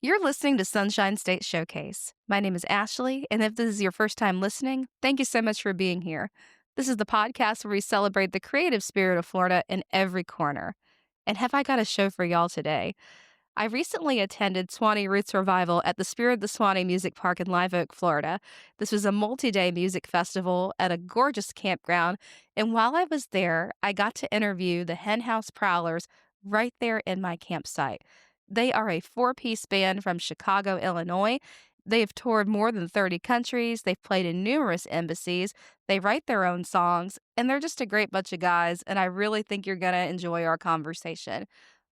You're listening to Sunshine State Showcase. My name is Ashley, and if this is your first time listening, thank you so much for being here. This is the podcast where we celebrate the creative spirit of Florida in every corner. And have I got a show for y'all today? I recently attended Suwannee Roots Revival at the Spirit of the Suwannee Music Park in Live Oak, Florida. This was a multi-day music festival at a gorgeous campground, and while I was there, I got to interview the Henhouse Prowlers right there in my campsite. They are a four-piece band from Chicago, Illinois. They have toured more than 30 countries. They've played in numerous embassies. They write their own songs, and they're just a great bunch of guys, and I really think you're going to enjoy our conversation.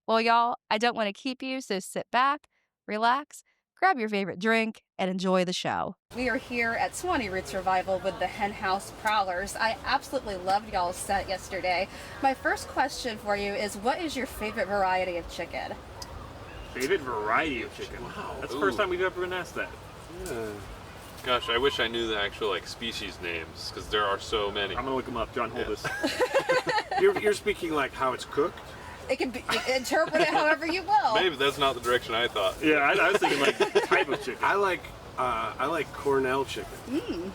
Well, y'all, I don't want to keep you, so sit back, relax, grab your favorite drink, and enjoy the show. We are here at Suwannee Roots Revival with the Henhouse Prowlers. I absolutely loved y'all's set yesterday. My first question for you is, what is your favorite variety of chicken? Favorite variety of chicken? Wow. That's the first time we've ever been asked that. Yeah. Gosh, I wish I knew the actual species names, because there are so many. I'm gonna look them up. John, hold this. You're speaking like how it's cooked? It can be interpret it however you will. Maybe that's not the direction I thought. Yeah, I was thinking like type of chicken. I like Cornell chicken. Mm.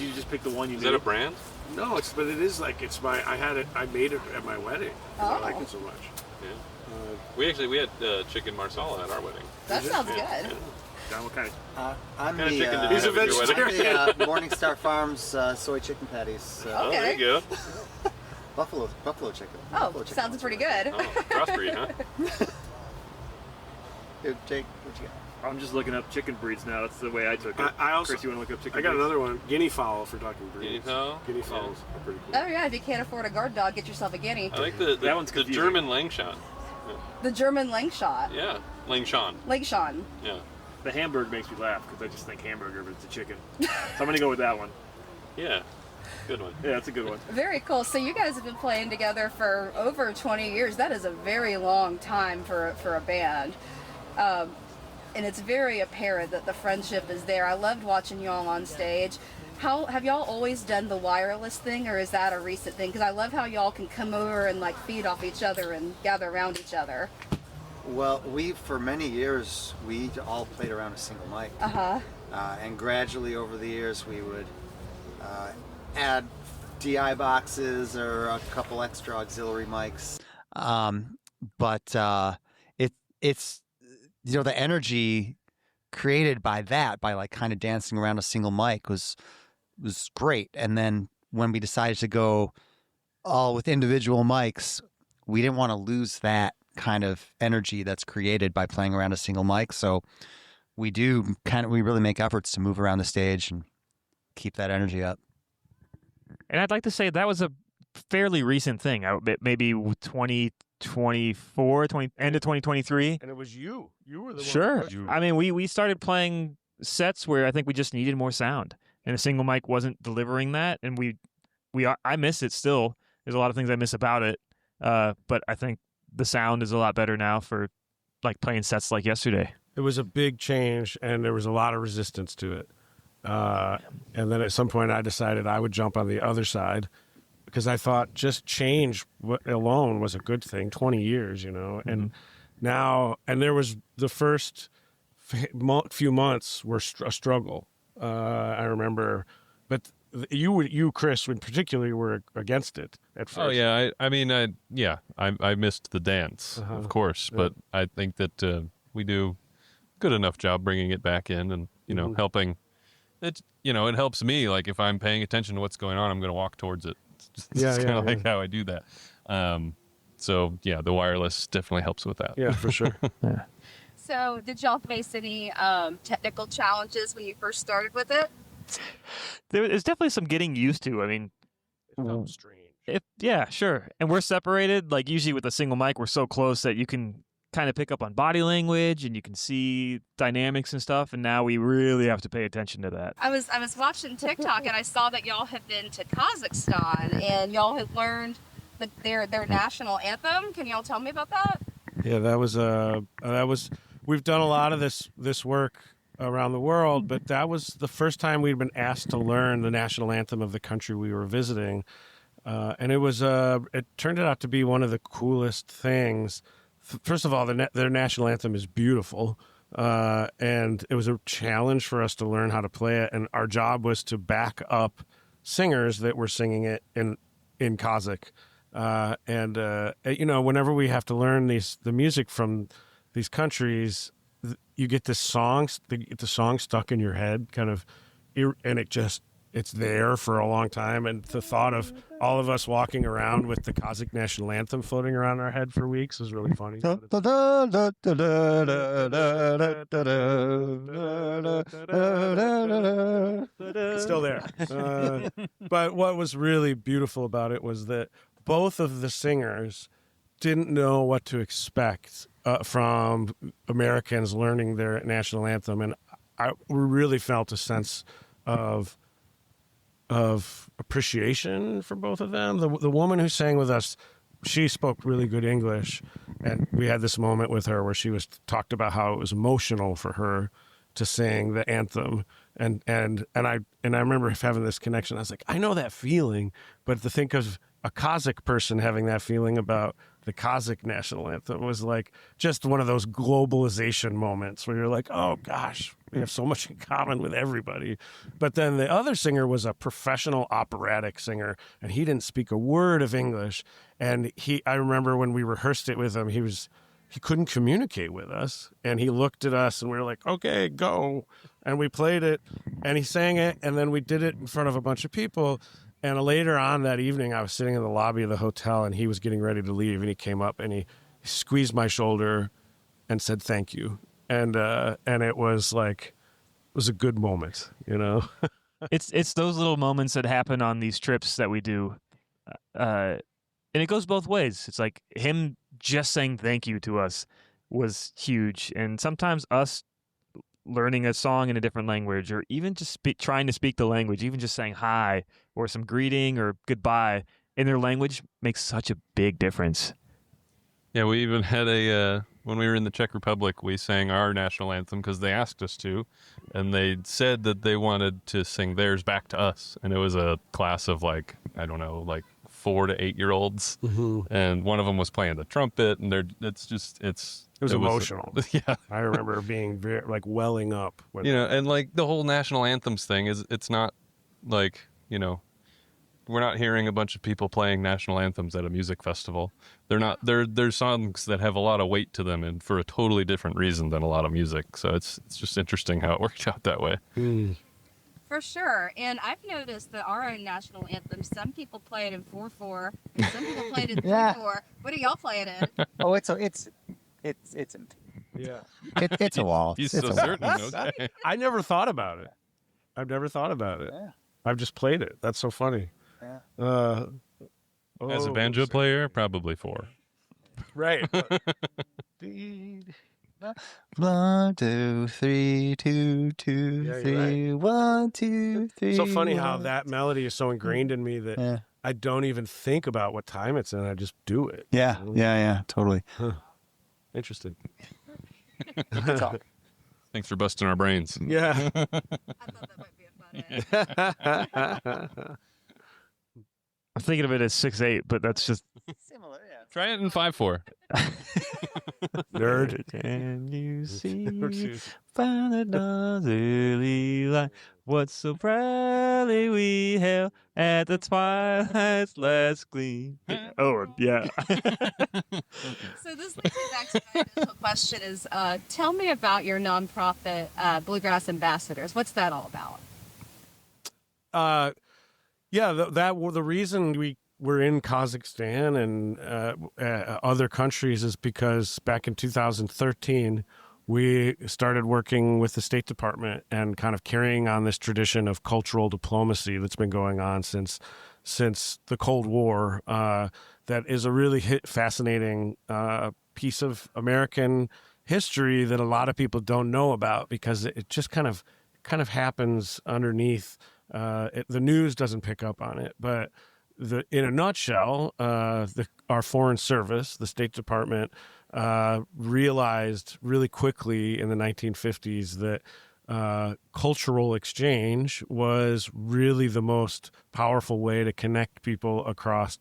You just pick the one you Is knew. that a brand? No, but it is like I made it at my wedding. I like it so much. Yeah. We had chicken marsala at our wedding. That sounds good. Yeah. John, what kind of? I'm Kind of chicken did He's you a have at your wedding? vegetarian. the Morningstar Farms soy chicken patties. Oh, there you go. Buffalo chicken. Oh, Buffalo chicken sounds pretty good. Oh, crossbreed, huh? Here, Jake, what you got? I'm just looking up chicken breeds now. That's the way I took it. I also Chris, you want to look up chicken I got breeds? another one. Guinea fowl for talking breeds. Guinea fowl? Guinea fowls are pretty cool. Oh yeah, if you can't afford a guard dog, get yourself a guinea. I like the That one's the confusing. German Langshan. The German Langshot. Yeah, Langshan. Langshan. Yeah. The Hamburg makes me laugh because I just think hamburger, but it's a chicken. So I'm gonna go with that one. Yeah. Good one. Yeah, that's a good one. Very cool. So you guys have been playing together for over 20 years. That is a very long time for a band. And it's very apparent that the friendship is there. I loved watching y'all on stage. How have y'all always done the wireless thing, or is that a recent thing? Because I love how y'all can come over and like feed off each other and gather around each other. Well, for many years, we all played around a single mic. And gradually over the years, we would add DI boxes or a couple extra auxiliary mics. But it's the energy created by that, by like kind of dancing around a single mic was great. And then when we decided to go all with individual mics, we didn't want to lose that kind of energy that's created by playing around a single mic. So we really make efforts to move around the stage and keep that energy up. And I'd like to say that was a fairly recent thing, maybe 2024, end of 2023. And it was you. You were the Sure. one. I mean, we started playing sets where I think we just needed more sound, and a single mic wasn't delivering that. And I miss it still. There's a lot of things I miss about it, but I think the sound is a lot better now for like playing sets like yesterday. It was a big change, and there was a lot of resistance to it. And then at some point, I decided I would jump on the other side because I thought just change alone was a good thing. 20 years, and now, and there was the first few months were a struggle. I remember, but you, Chris, in particular, were against it at first. Oh yeah, I missed the dance, of course, but I think that we do good enough job bringing it back in and helping. It helps me. Like if I'm paying attention to what's going on, I'm going to walk towards it. It's kind of like how I do that. So yeah, the wireless definitely helps with that. Yeah, for sure. Yeah. So did y'all face any technical challenges when you first started with it? There's definitely some getting used to. I mean, It felt strange. yeah, sure. And we're separated. Like usually with a single mic, we're so close that you can kind of pick up on body language and you can see dynamics and stuff. And now we really have to pay attention to that. I was watching TikTok and I saw that y'all have been to Kazakhstan and y'all have learned their national anthem. Can y'all tell me about that? Yeah, that was. We've done a lot of this work around the world, but that was the first time we'd been asked to learn the national anthem of the country we were visiting, and it turned out to be one of the coolest things first of all, their national anthem is beautiful. And it was a challenge for us to learn how to play it. And our job was to back up singers that were singing it in Kazakh. Whenever we have to learn the music from these countries, you get the song stuck in your head, kind of, and it's there for a long time. And the thought of all of us walking around with the Kazakh national anthem floating around in our head for weeks was really funny. It's still there. But what was really beautiful about it was that both of the singers didn't know what to expect from Americans learning their national anthem. And we really felt a sense of appreciation for both of them. The woman who sang with us, she spoke really good English, and we had this moment with her where she talked about how it was emotional for her to sing the anthem, and I remember having this connection. I was like, I know that feeling, but to think of a Kazakh person having that feeling about the Kazakh national anthem was like just one of those globalization moments where you're like, oh gosh, we have so much in common with everybody. But then the other singer was a professional operatic singer, and he didn't speak a word of English. And I remember when we rehearsed it with him, he couldn't communicate with us, and he looked at us and we were like, okay, go. And we played it and he sang it, and then we did it in front of a bunch of people. And later on that evening, I was sitting in the lobby of the hotel, and he was getting ready to leave, and he came up and he squeezed my shoulder and said, thank you. And it was like, it was a good moment, you know? It's those little moments that happen on these trips that we do. And it goes both ways. It's like him just saying thank you to us was huge. And sometimes us learning a song in a different language, or even just trying to speak the language, even just saying hi or some greeting or goodbye in their language makes such a big difference. Yeah, we even had when we were in the Czech Republic, we sang our national anthem because they asked us to, and they said that they wanted to sing theirs back to us. And it was a class of 4 to 8 year olds, and one of them was playing the trumpet, and it was emotional. Yeah, I remember being very welling up. And the whole national anthems thing it's not we're not hearing a bunch of people playing national anthems at a music festival. They're songs that have a lot of weight to them, and for a totally different reason than a lot of music. So it's just interesting how it worked out that way. For sure. And I've noticed that our own national anthem, some people play it in 4/4, and some people play it in 3/4. What do y'all play it in? Oh, it's Yeah. it's a waltz. He's It's so a waltz. certain. Okay. I never thought about it. I've never thought about it. Yeah. I've just played it. That's so funny. Yeah. As a banjo player, probably 4. Right. 1, 2, 3, 2, 2, Yeah, you're 3, 1, 2, 3. So funny how that melody is so ingrained in me that I don't even think about what time it's in. I just do it. Yeah, totally. Interesting. Thanks for busting our brains. Yeah. I thought that might be a fun end. I'm thinking of it as 6/8, but that's just Similar, yeah. Try it in 5/4. Nerd. Can you see by the dawn's early light what so proudly we hailed at the twilight's last gleam? Oh, yeah. So this leads me back to my initial question is, tell me about your nonprofit, Bluegrass Ambassadors. What's that all about? The reason we were in Kazakhstan and other countries is because back in 2013, we started working with the State Department and kind of carrying on this tradition of cultural diplomacy that's been going on since the Cold War. That is a really fascinating piece of American history that a lot of people don't know about because it just kind of happens underneath. The news doesn't pick up on it, but in a nutshell, our foreign service, the State Department, realized really quickly in the 1950s that cultural exchange was really the most powerful way to connect people across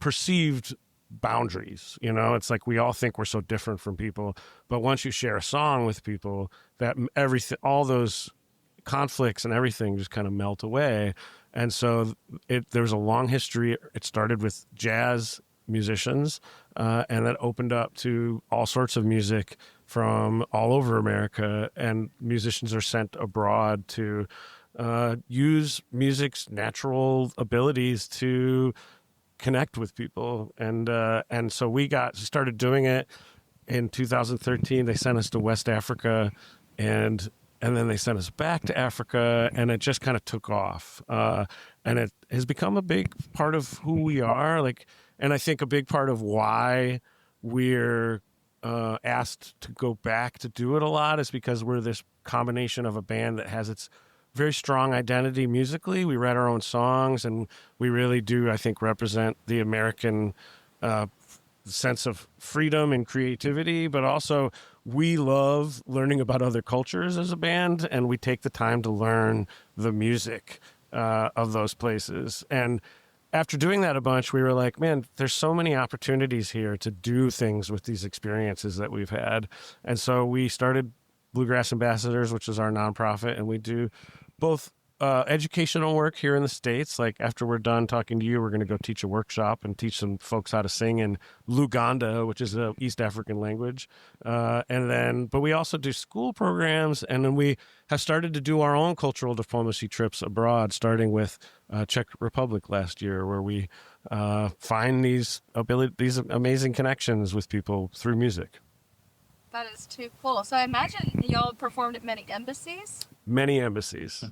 perceived boundaries. You know, it's like we all think we're so different from people, but once you share a song with people, that everything, all those conflicts and everything just kind of melt away. And so there's a long history. It started with jazz musicians, and that opened up to all sorts of music from all over America. And musicians are sent abroad to use music's natural abilities to connect with people. And so we started doing it in 2013. They sent us to West Africa, and then they sent us back to Africa, and it just kind of took off. And it has become a big part of who we are. And I think a big part of why we're asked to go back to do it a lot is because we're this combination of a band that has its very strong identity musically. We write our own songs, and we really do, I think, represent the American sense of freedom and creativity, but also we love learning about other cultures as a band, and we take the time to learn the music of those places. And after doing that a bunch, we were like, man, there's so many opportunities here to do things with these experiences that we've had. And so we started Bluegrass Ambassadors, which is our nonprofit, and we do both educational work here in the States. Like after we're done talking to you, we're going to go teach a workshop and teach some folks how to sing in Luganda, which is an East African language. But we also do school programs, and then we have started to do our own cultural diplomacy trips abroad, starting with Czech Republic last year, where we find these amazing connections with people through music. That is too cool. So I imagine y'all performed at many embassies? Many embassies.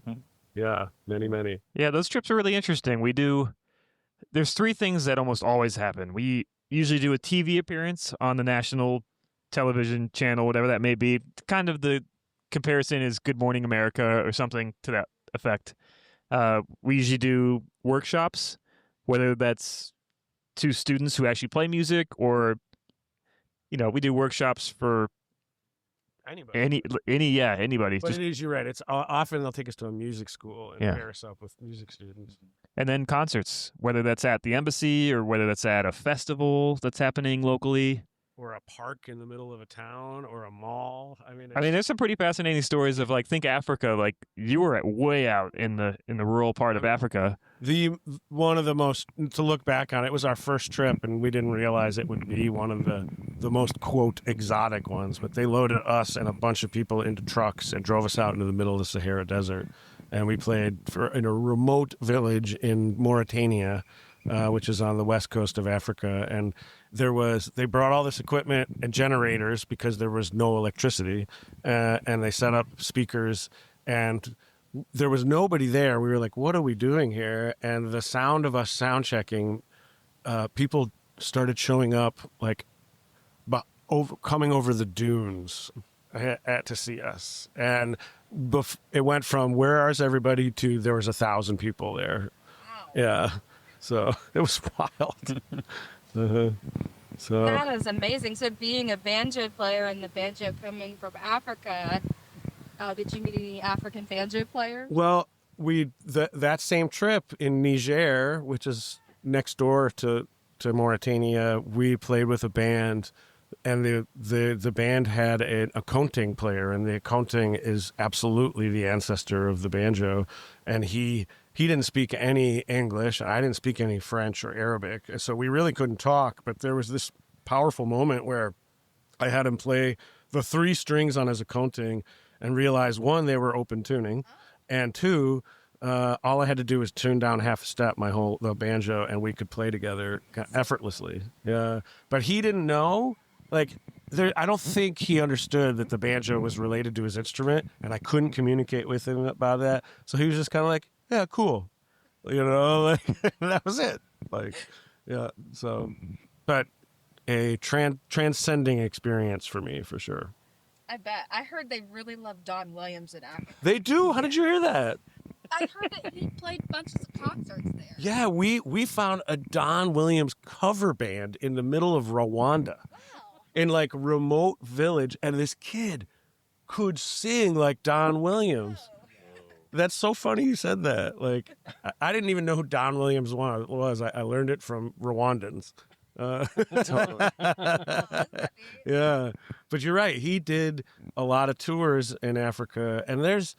Yeah, many. Yeah, those trips are really interesting. There's three things that almost always happen. We usually do a TV appearance on the national television channel, whatever that may be. Kind of the comparison is Good Morning America or something to that effect. We usually do workshops, whether that's to students who actually play music or, we do workshops for anybody. Anybody. But you're right. It's often they'll take us to a music school and pair us up with music students. And then concerts, whether that's at the embassy or whether that's at a festival that's happening locally. Or a park in the middle of a town or a mall. I mean, there's some pretty fascinating stories of think Africa. Like you were way out in the rural part of Africa. One of the most, to look back on, it was our first trip, and we didn't realize it would be one of the most quote exotic ones. But they loaded us and a bunch of people into trucks and drove us out into the middle of the Sahara Desert, and we played in a remote village in Mauritania, which is on the west coast of Africa. And they brought all this equipment and generators because there was no electricity, and they set up speakers, and there was nobody there. We were like, what are we doing here? And the sound of us sound checking, people started showing up coming over the dunes to see us. And it went from where is everybody to there was 1,000 people there. Wow. Yeah. So it was wild. So that is amazing. So being a banjo player and the banjo coming from Africa, did you meet any African banjo players? Well, that same trip in Niger, which is next door to Mauritania, we played with a band, and the band had an accounting player, and the accounting is absolutely the ancestor of the banjo, and he didn't speak any English. I didn't speak any French or Arabic, so we really couldn't talk. But there was this powerful moment where I had him play the 3 strings on his accounting and realized, 1, they were open tuning, and 2, all I had to do was tune down half a step, the banjo, and we could play together effortlessly. Yeah, but he didn't know. I don't think he understood that the banjo was related to his instrument, and I couldn't communicate with him about that. So he was just kind of like, yeah, cool. That was it. So, but a transcending experience for me, for sure. I bet. I heard they really love Don Williams in Africa. They do? How did you hear that? I heard that he played bunches of concerts there. Yeah, we found a Don Williams cover band in the middle of Rwanda. Wow. In remote village, and this kid could sing like Don Williams. That's so funny you said that. I didn't even know who Don Williams was. I learned it from Rwandans. Yeah, but you're right. He did a lot of tours in Africa, and there's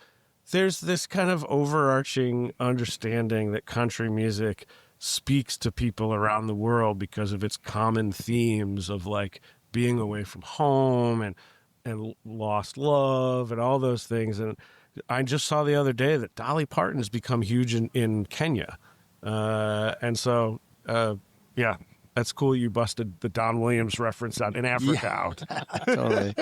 this kind of overarching understanding that country music speaks to people around the world because of its common themes of like being away from home and lost love and all those things. And I just saw the other day that Dolly Parton has become huge in Kenya. And so, yeah, that's cool. You busted the Don Williams reference out in Africa out. Totally.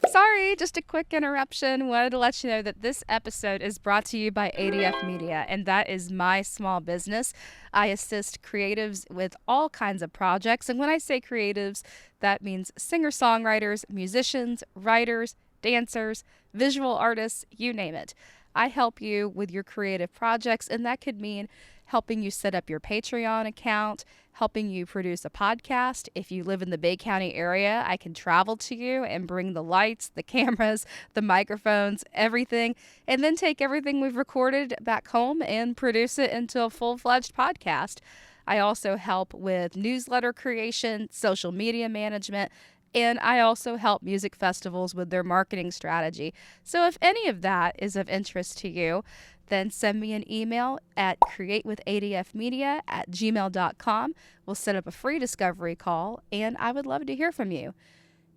Sorry, just a quick interruption. Wanted to let you know that this episode is brought to you by ADF Media, and that is my small business. I assist creatives with all kinds of projects, and when I say creatives, that means singer-songwriters, musicians, writers, dancers, visual artists, you name it. I help you with your creative projects, and that could mean helping you set up your Patreon account, helping you produce a podcast. If you live in the Bay County area, I can travel to you and bring the lights, the cameras, the microphones, everything, and then take everything we've recorded back home and produce it into a full-fledged podcast. I also help with newsletter creation, social media management, and I also help music festivals with their marketing strategy. So if any of that is of interest to you, then send me an email at createwithadfmedia@gmail.com. We'll set up a free discovery call, and I would love to hear from you.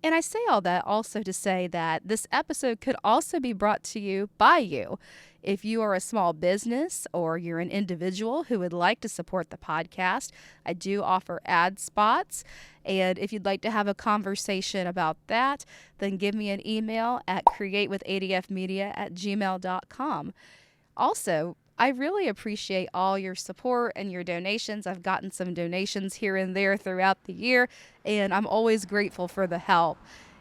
And I say all that also to say that this episode could also be brought to you by you. If you are a small business or you're an individual who would like to support the podcast, I do offer ad spots. And if you'd like to have a conversation about that, then give me an email at createwithadfmedia@gmail.com. Also, I really appreciate all your support and your donations. I've gotten some donations here and there throughout the year, and I'm always grateful for the help.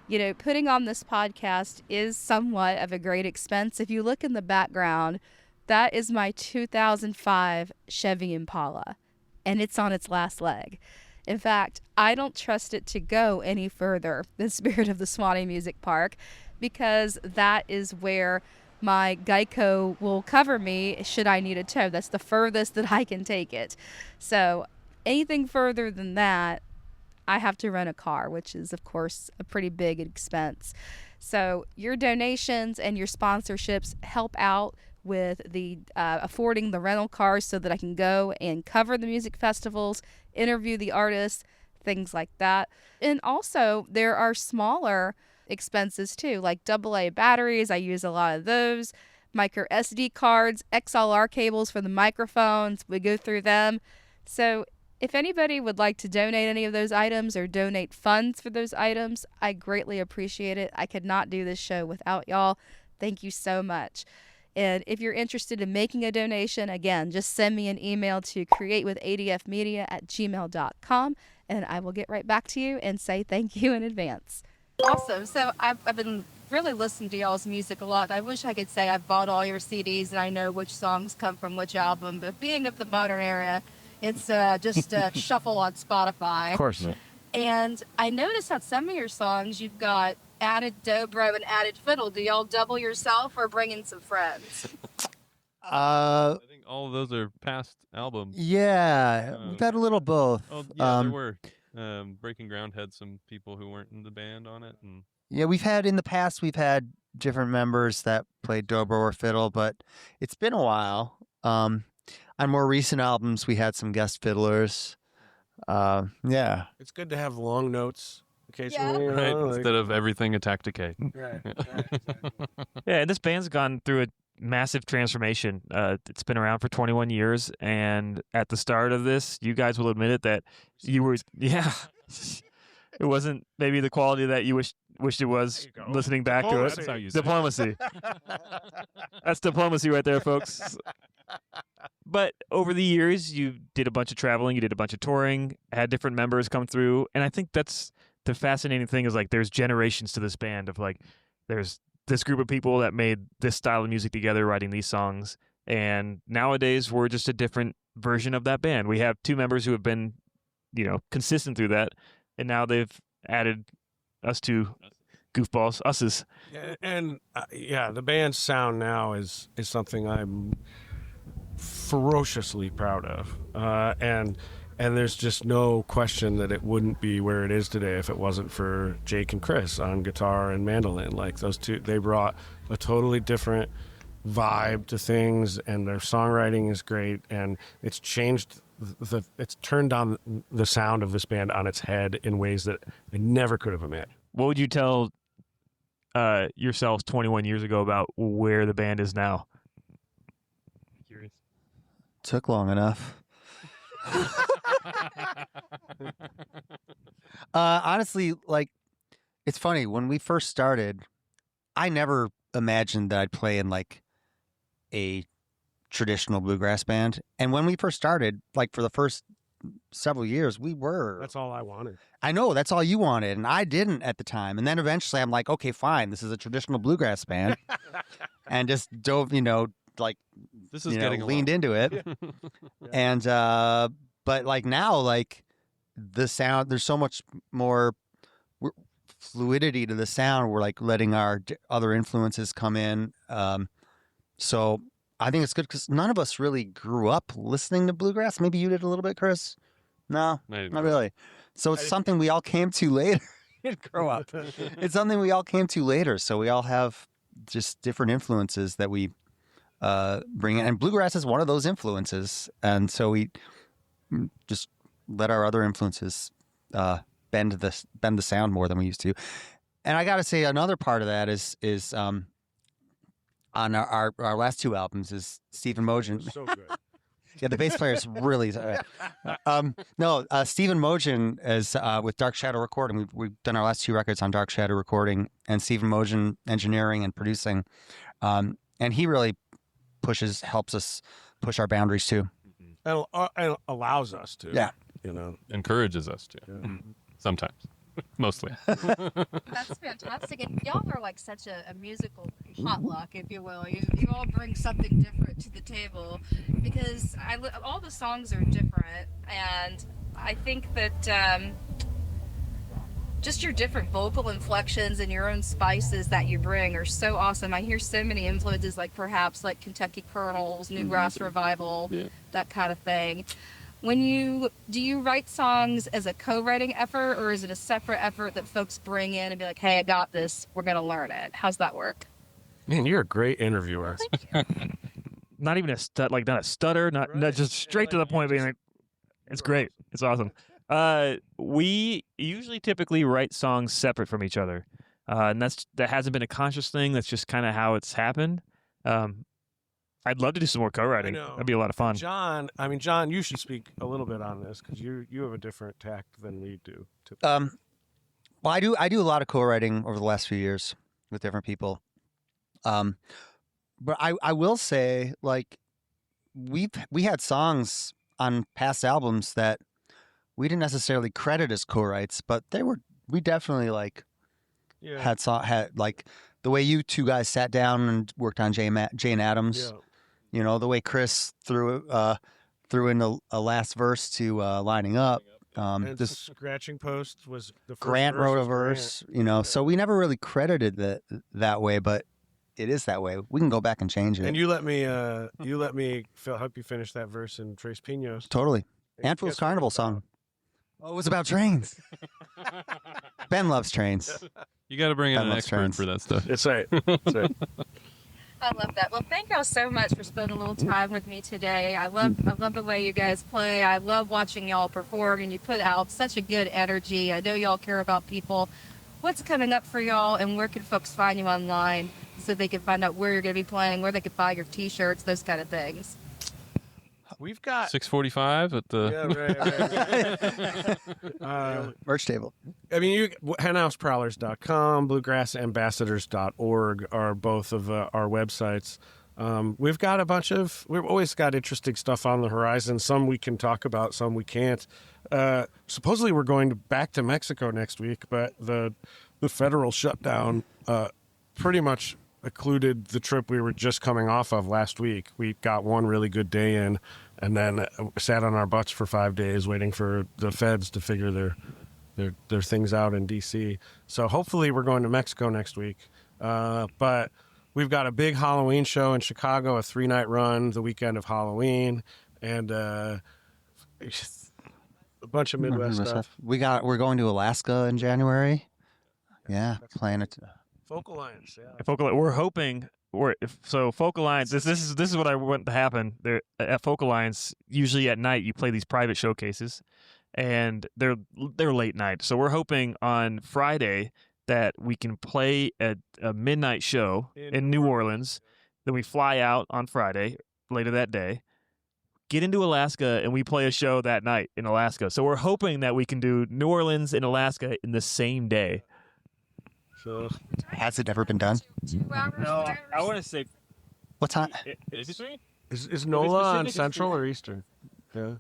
You know, putting on this podcast is somewhat of a great expense. If you look in the background, that is my 2005 Chevy Impala, and it's on its last leg. In fact, I don't trust it to go any further than Spirit of the Suwannee Music Park, because that is where my Geico will cover me should I need a tow. That's the furthest that I can take it. So anything further than that, I have to rent a car, which is, of course, a pretty big expense. So your donations and your sponsorships help out with the affording the rental cars so that I can go and cover the music festivals, interview the artists, things like that. And also, there are smaller expenses too, like AA batteries. I use a lot of those. Micro SD cards, XLR cables for the microphones. We go through them. So if anybody would like to donate any of those items or donate funds for those items, I greatly appreciate it. I could not do this show without y'all. Thank you so much. And if you're interested in making a donation, again, just send me an email to createwithadfmedia@gmail.com, and I will get right back to you and say thank you in advance. Awesome. So I've been really listening to y'all's music a lot. I wish I could say I've bought all your CDs and I know which songs come from which album, but being of the modern era, it's just a shuffle on Spotify. Of course. And I noticed on some of your songs you've got added dobro and added fiddle. Do y'all double yourself or bring in some friends? I think all of those are past albums. Yeah, we've had a little both. Oh, yeah, there were. Breaking Ground had some people who weren't in the band on it, and Yeah, we've had different members that played dobro or fiddle, but it's been a while. On more recent albums, we had some guest fiddlers. Yeah. It's good to have long notes occasionally. right, You know, like- instead of everything a tacticate. right. Yeah, and this band's gone through a massive transformation. It's been around for 21 years, and at the start of this, you guys will admit it that you were, yeah, it wasn't maybe the quality that you wished it was. There you go. Listening back to That's it, how you say it. diplomacy. That's diplomacy right there, folks. But over the years, you did a bunch of traveling, you did a bunch of touring, had different members come through, and I think that's the fascinating thing is like there's generations to this band of like there's this group of people that made this style of music together, writing these songs, and nowadays we're just a different version of that band. We have two members who have been, consistent through that, and now they've added us two goofballs, us's. Yeah, and the band's sound now is something I'm ferociously proud of, and And there's just no question that it wouldn't be where it is today if it wasn't for Jake and Chris on guitar and mandolin. Like those two, they brought a totally different vibe to things, and their songwriting is great, and it's changed it's turned on the sound of this band on its head in ways that I never could have imagined. What would you tell yourselves 21 years ago about where the band is now? Curious. Took long enough. Honestly, like, it's funny, when we first started, I never imagined that I'd play in like a traditional bluegrass band. And when we first started, like for the first several years, we were. That's all I wanted. I know, that's all you wanted, and I didn't at the time. And then eventually I'm like, okay, fine, this is a traditional bluegrass band. And just dove, like, This is getting leaned into it. Yeah. And but like now, like the sound, there's so much more fluidity to the sound. We're like letting our other influences come in. So I think it's good because none of us really grew up listening to bluegrass. Maybe you did a little bit, Chris. No, not really. So it's something we all came to later. You didn't grow up. It's something we all came to later. So we all have just different influences that we bring in, and bluegrass is one of those influences. And so we just let our other influences bend the sound more than we used to. And I got to say, another part of that is on our last two albums is Stephen Mogen. So good. Yeah, the bass player is really. Stephen Mogen is with Dark Shadow Recording. We've done our last two records on Dark Shadow Recording, and Stephen Mogen engineering and producing, and he really helps us push our boundaries too, and allows us to. Yeah, encourages us to. Yeah. Sometimes, mostly. That's fantastic. And y'all are like such a musical potluck, if you will. You all bring something different to the table because all the songs are different, and I think that just your different vocal inflections and your own spices that you bring are so awesome. I hear so many influences, like perhaps like Kentucky Colonels, Bluegrass Revival, that kind of thing. Do you write songs as a co-writing effort, or is it a separate effort that folks bring in and be like, hey, I got this, we're going to learn it? How's that work? Man, you're a great interviewer. Not even not a stutter, not just straight to the point, being like, it's great. It's awesome. We usually typically write songs separate from each other. And that hasn't been a conscious thing. That's just kind of how it's happened. I'd love to do some more co-writing. That'd be a lot of fun. John, you should speak a little bit on this because you have a different tact than we do. Well, I do a lot of co-writing over the last few years with different people. But I will say, like, we had songs on past albums that we didn't necessarily credit as co-writes, but we definitely like had like the way you two guys sat down and worked on Jane Addams. Yeah. The way Chris threw in a last verse to lining up. This scratching post was the first Grant wrote a verse. So we never really credited that way, but it is that way. We can go back and change it. And you let me help you finish that verse in Tres Pinos. Totally. Antfield's Carnival song. Oh, it was about trains. Ben loves trains. You got to bring in Ben an loves expert trains. for that stuff. That's right. That's right. I love that. Well, thank y'all so much for spending a little time with me today. I love the way you guys play. I love watching y'all perform, and you put out such a good energy. I know y'all care about people. What's coming up for y'all, and where can folks find you online so they can find out where you're going to be playing, where they can buy your T-shirts, those kind of things? We've got 6:45 at the. right. Merch table. Henhouseprowlers.com, bluegrassambassadors.org are both of our websites. We've always got interesting stuff on the horizon. Some we can talk about, some we can't. Supposedly we're going back to Mexico next week, but the federal shutdown pretty much occluded the trip we were just coming off of last week. We got one really good day in, and then sat on our butts for 5 days waiting for the feds to figure their things out in D.C. So hopefully we're going to Mexico next week. But we've got a big Halloween show in Chicago, a 3-night run the weekend of Halloween, and a bunch of Midwest stuff. We're going to Alaska in January. Yeah, playing it. Folk Alliance, yeah. We're hoping. Folk Alliance. This is what I want to happen. There at Folk Alliance, usually at night you play these private showcases, and they're late night. So we're hoping on Friday that we can play at a midnight show in New Orleans. Then we fly out on Friday later that day, get into Alaska, and we play a show that night in Alaska. So we're hoping that we can do New Orleans and Alaska in the same day. So Has it ever been done? 2 hours. No, I want to say. What time? is NOLA on Central or Eastern? Yeah.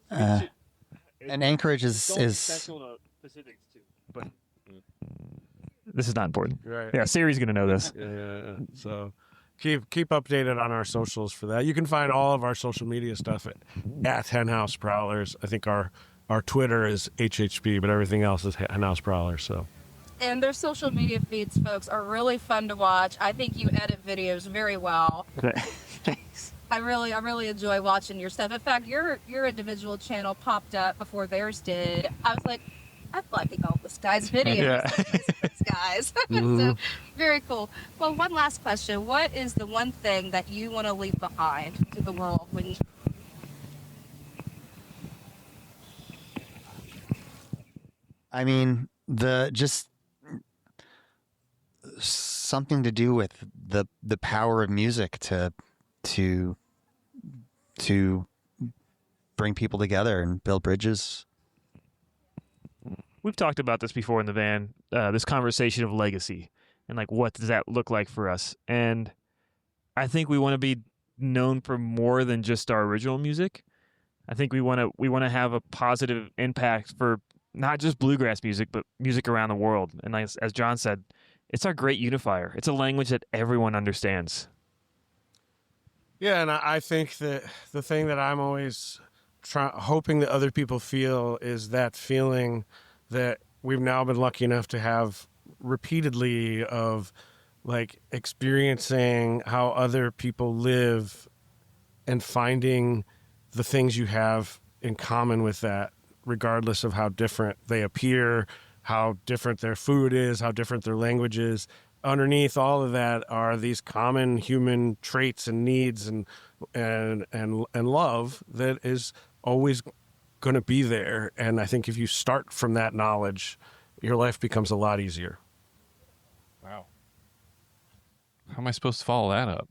And Anchorage is Central to Pacific too, but this is not important. Right. Yeah, Siri's gonna know this. Yeah. So keep updated on our socials for that. You can find all of our social media stuff at Henhouse Prowlers. I think our Twitter is HHP, but everything else is Henhouse Prowlers. So. And their social media feeds, folks, are really fun to watch. I think you edit videos very well. Thanks. I really enjoy watching your stuff. In fact, your individual channel popped up before theirs did. I was like, I'm liking all this guy's videos. Yeah. These guys. So very cool. Well, one last question. What is the one thing that you want to leave behind to the world when you... I mean, just something to do with the power of music to bring people together and build bridges. We've talked about this before in the van. This conversation of legacy and like what does that look like for us? And I think we want to be known for more than just our original music. I think we want to have a positive impact for not just bluegrass music, but music around the world. And as John said, it's our great unifier. It's a language that everyone understands. Yeah, and I think that the thing that I'm always hoping that other people feel is that feeling that we've now been lucky enough to have repeatedly of like experiencing how other people live and finding the things you have in common with that, regardless of how different they appear, how different their food is, how different their language is. Underneath all of that are these common human traits and needs and love that is always going to be there. And I think if you start from that knowledge, your life becomes a lot easier. Wow. How am I supposed to follow that up?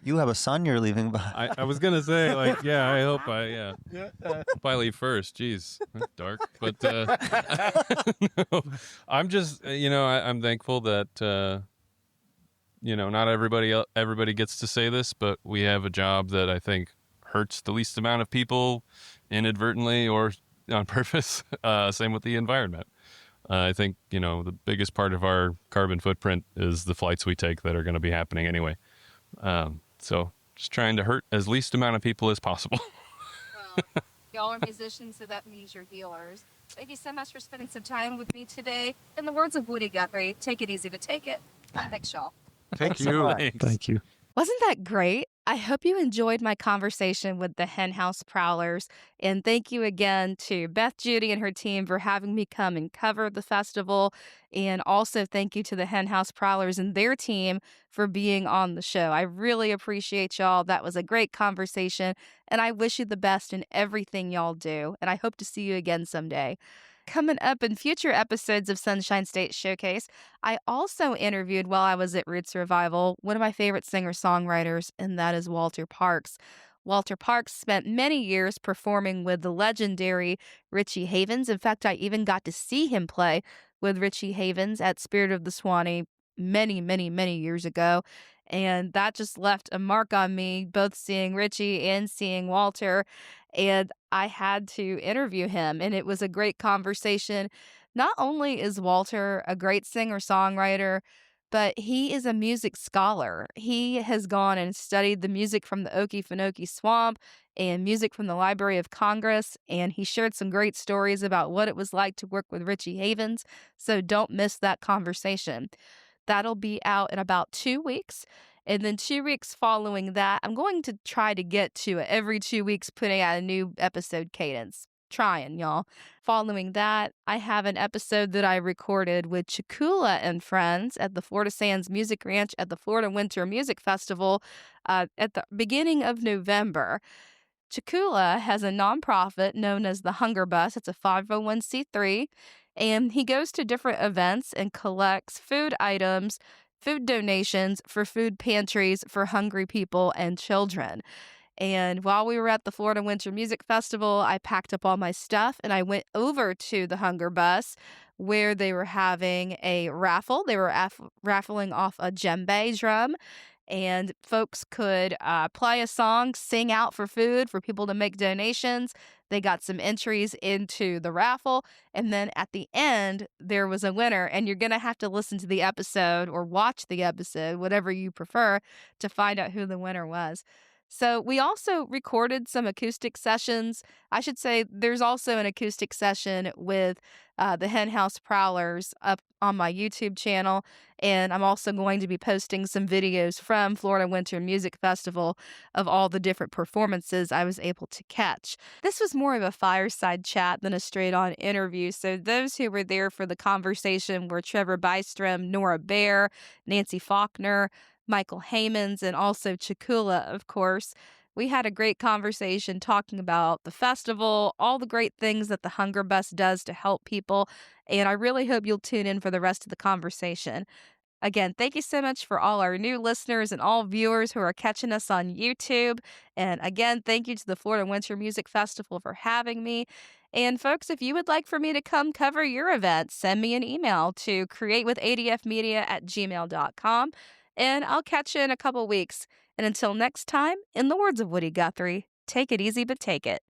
You have a son you're leaving behind. I was gonna say, like, yeah, I hope hope I leave first. Jeez, that's dark. But no, I'm just, I'm thankful that not everybody gets to say this, but we have a job that I think hurts the least amount of people inadvertently or on purpose. Same with the environment. I think the biggest part of our carbon footprint is the flights we take that are going to be happening anyway. So just trying to hurt as least amount of people as possible. Well, y'all are musicians, so that means you're healers. Thank you so much for spending some time with me today. In the words of Woody Guthrie, take it easy to take it. Thanks, y'all. Thank you. Thank you. Wasn't that great? I hope you enjoyed my conversation with the Henhouse Prowlers. And thank you again to Beth Judy and her team for having me come and cover the festival. And also thank you to the Henhouse Prowlers and their team for being on the show. I really appreciate y'all. That was a great conversation. And I wish you the best in everything y'all do. And I hope to see you again someday. Coming up in future episodes of Sunshine State Showcase, I also interviewed while I was at Roots Revival one of my favorite singer-songwriters, and that is Walter Parks. Walter Parks spent many years performing with the legendary Richie Havens. In fact, I even got to see him play with Richie Havens at Spirit of the Suwannee many, many, many years ago. And that just left a mark on me, both seeing Richie and seeing Walter. And I had to interview him, and it was a great conversation. Not only is Walter a great singer-songwriter, but he is a music scholar. He has gone and studied the music from the Okefenokee Swamp and music from the Library of Congress, and he shared some great stories about what it was like to work with Richie Havens. So don't miss that conversation. That'll be out in about 2 weeks. And then 2 weeks following that, I'm going to try to get to every 2 weeks putting out a new episode cadence. Trying, y'all. Following that, I have an episode that I recorded with Chakula and friends at the Florida Sands Music Ranch at the Florida Winter Music Festival at the beginning of November. Chakula has a nonprofit known as the Hunger Bus. It's a 501c3, and he goes to different events and collects food items, food donations for food pantries for hungry people and children. And while we were at the Florida Winter Music Festival, I packed up all my stuff and I went over to the Hunger Bus where they were having a raffle. They were raffling off a djembe drum, and folks could play a song, sing out for food for people to make donations. They got some entries into the raffle, and then at the end, there was a winner, and you're going to have to listen to the episode or watch the episode, whatever you prefer, to find out who the winner was. So we also recorded some acoustic sessions. I should say there's also an acoustic session with the Henhouse Prowlers up on my YouTube channel. And I'm also going to be posting some videos from Florida Winter Music Festival of all the different performances I was able to catch. This was more of a fireside chat than a straight-on interview. So those who were there for the conversation were Trevor Bystrom, Nora Bear, Nancy Faulkner, Michael Hammonds, and also Chakula, of course. We had a great conversation talking about the festival, all the great things that the Hunger Bus does to help people, and I really hope you'll tune in for the rest of the conversation. Again, thank you so much for all our new listeners and all viewers who are catching us on YouTube. And again, thank you to the Florida Winter Music Festival for having me. And folks, if you would like for me to come cover your event, send me an email to createwithadfmedia@gmail.com. And I'll catch you in a couple weeks. And until next time, in the words of Woody Guthrie, take it easy, but take it.